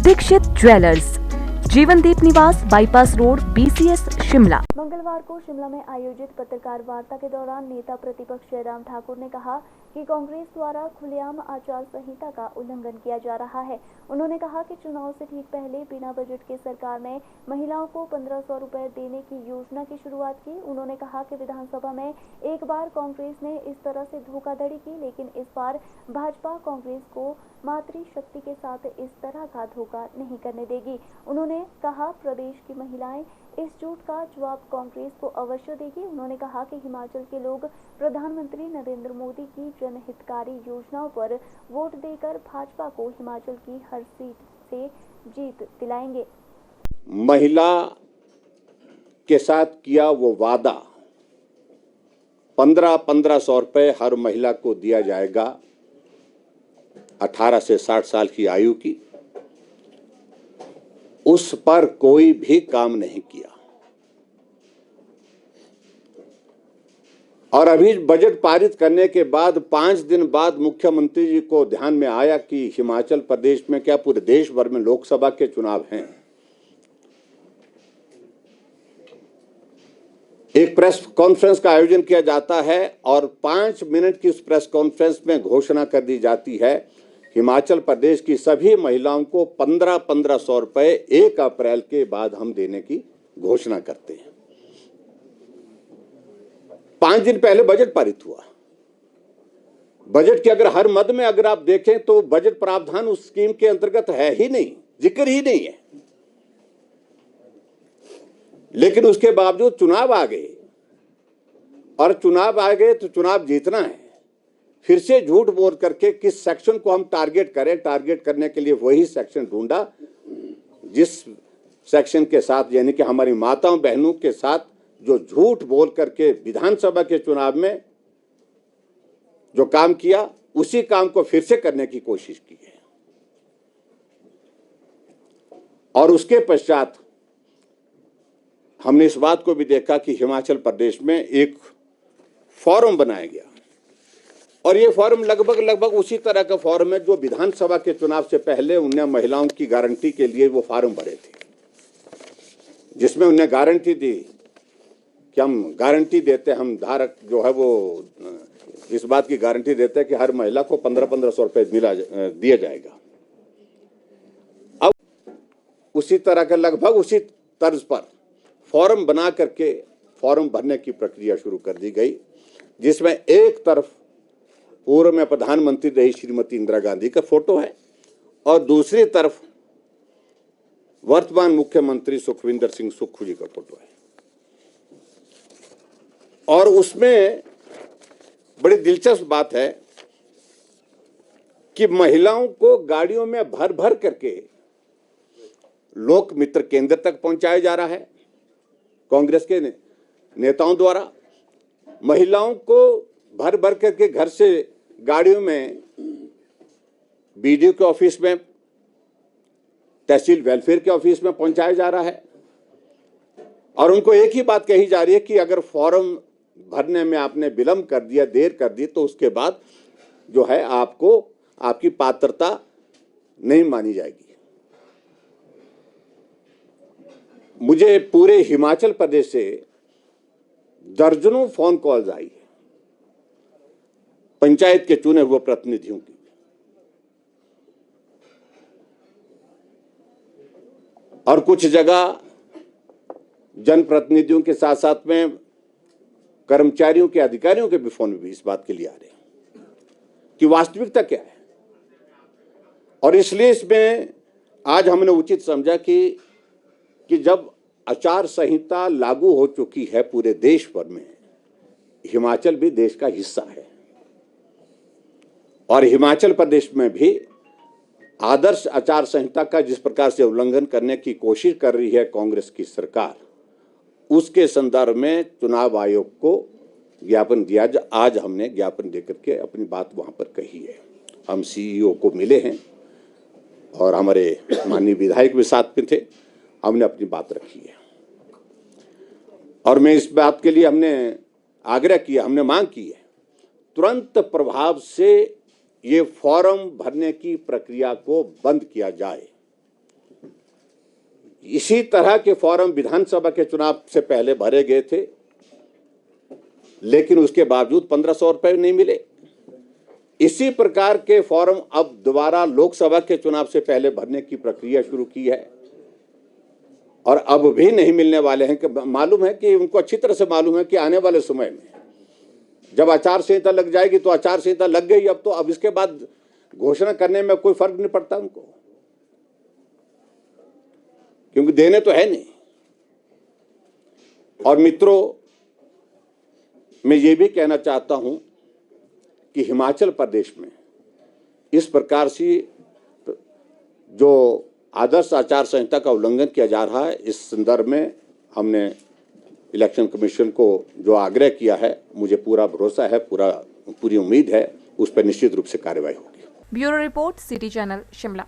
Dixit jewellers, जीवनदीप निवास, bypass road, BCS, Shimla. मंगलवार को शिमला में आयोजित पत्रकार वार्ता के दौरान नेता प्रतिपक्ष जयराम ठाकुर ने कहा कि कांग्रेस द्वारा खुलेआम आचार संहिता का उल्लंघन किया जा रहा है। उन्होंने कहा कि चुनाव से ठीक पहले बिना बजट के सरकार ने महिलाओं को 1500 रुपए देने की योजना की शुरुआत की। उन्होंने कहा कि विधानसभा में एक बार कांग्रेस ने इस तरह से धोखाधड़ी की, लेकिन इस बार भाजपा कांग्रेस को मातृशक्ति के साथ इस तरह का धोखा नहीं करने देगी। उन्होंने कहा प्रदेश की महिलाएं इस झूठ का जवाब कांग्रेस को अवश्य देगी। उन्होंने कहा कि हिमाचल के लोग प्रधानमंत्री नरेंद्र मोदी की जनहितकारी योजनाओं पर वोट देकर भाजपा को हिमाचल की हर सीट से जीत दिलाएंगे। महिला के साथ किया वो वादा 1500 रुपए हर महिला को दिया जाएगा 18 से 60 साल की आयु की, उस पर कोई भी काम नहीं किया। और अभी बजट पारित करने के बाद 5 दिन बाद मुख्यमंत्री जी को ध्यान में आया कि हिमाचल प्रदेश में क्या पूरे देश भर में लोकसभा के चुनाव हैं। एक प्रेस कॉन्फ्रेंस का आयोजन किया जाता है और 5 मिनट की उस प्रेस कॉन्फ्रेंस में घोषणा कर दी जाती है हिमाचल प्रदेश की सभी महिलाओं को 1500 रुपए 1 अप्रैल के बाद हम देने की घोषणा करते हैं। 5 दिन पहले बजट पारित हुआ। बजट के अगर हर मद में अगर आप देखें तो बजट प्रावधान उस स्कीम के अंतर्गत है ही नहीं, जिक्र ही नहीं है। लेकिन उसके बावजूद चुनाव आ गए और चुनाव आ गए तो चुनाव जीतना है। फिर से झूठ बोल करके किस सेक्शन को हम टारगेट करें, टारगेट करने के लिए वही सेक्शन ढूंढा जिस सेक्शन के साथ यानी कि हमारी माताओं बहनों के साथ जो झूठ बोल करके विधानसभा के चुनाव में जो काम किया उसी काम को फिर से करने की कोशिश की है। और उसके पश्चात हमने इस बात को भी देखा कि हिमाचल प्रदेश में एक फॉर्म बनाया गया और ये फॉर्म लगभग उसी तरह का फॉर्म है जो विधानसभा के चुनाव से पहले उन्हें महिलाओं की गारंटी के लिए वो फॉर्म भरे थे, जिसमें उन्हें गारंटी दी कि हम गारंटी देते, हम धारक जो है वो इस बात की गारंटी देते हैं कि हर महिला को 1500 रुपए दिया जाएगा। अब उसी तरह का लगभग उसी तर्ज पर फॉर्म बना करके फॉर्म भरने की प्रक्रिया शुरू कर दी गई, जिसमें एक तरफ पूर्व में प्रधानमंत्री रही श्रीमती इंदिरा गांधी का फोटो है और दूसरी तरफ वर्तमान मुख्यमंत्री सुखविंदर सिंह सुक्खू जी का फोटो है। और उसमें बड़ी दिलचस्प बात है कि महिलाओं को गाड़ियों में भर भर करके लोक मित्र केंद्र तक पहुंचाया जा रहा है कांग्रेस के नेताओं द्वारा। महिलाओं को भर भर करके घर से गाड़ियों में BDO के ऑफिस में, तहसील वेलफेयर के ऑफिस में पहुंचाया जा रहा है और उनको एक ही बात कही जा रही है कि अगर फॉर्म भरने में आपने विलंब कर दिया, देर कर दी, तो उसके बाद जो है आपको आपकी पात्रता नहीं मानी जाएगी। मुझे पूरे हिमाचल प्रदेश से दर्जनों फोन कॉल्स आई है पंचायत के चुने हुए प्रतिनिधियों की, और कुछ जगह जनप्रतिनिधियों के साथ साथ में कर्मचारियों के, अधिकारियों के भी फोन भी इस बात के लिए आ रहे हैं कि वास्तविकता क्या है। और इसलिए इसमें आज हमने उचित समझा कि जब आचार संहिता लागू हो चुकी है पूरे देश भर में, हिमाचल भी देश का हिस्सा है और हिमाचल प्रदेश में भी आदर्श आचार संहिता का जिस प्रकार से उल्लंघन करने की कोशिश कर रही है कांग्रेस की सरकार, उसके संदर्भ में चुनाव आयोग को ज्ञापन दिया। आज हमने ज्ञापन देकर के अपनी बात वहां पर कही है। हम CEO को मिले हैं और हमारे माननीय विधायक भी साथ में थे, हमने अपनी बात रखी है और मैं इस बात के लिए हमने आग्रह किया, हमने मांग की है तुरंत प्रभाव से ये फॉर्म भरने की प्रक्रिया को बंद किया जाए इसी तरह के फॉर्म विधानसभा के चुनाव से पहले भरे गए थे, लेकिन उसके बावजूद 1500 रुपए नहीं मिले। इसी प्रकार के फॉर्म अब दोबारा लोकसभा के चुनाव से पहले भरने की प्रक्रिया शुरू की है और अब भी नहीं मिलने वाले हैं। कि मालूम है कि उनको अच्छी तरह से मालूम है कि आने वाले समय में जब आचार संहिता लग जाएगी तो आचार संहिता लग गई, अब इसके बाद घोषणा करने में कोई फर्क नहीं पड़ता उनको, क्योंकि देने तो है नहीं। और मित्रों, मैं ये भी कहना चाहता हूं कि हिमाचल प्रदेश में इस प्रकार से जो आदर्श आचार संहिता का उल्लंघन किया जा रहा है, इस संदर्भ में हमने इलेक्शन कमीशन को जो आग्रह किया है, मुझे पूरा भरोसा है, पूरी उम्मीद है, उस पर निश्चित रूप से कार्रवाई होगी। Bureau report, city channel, Shimla.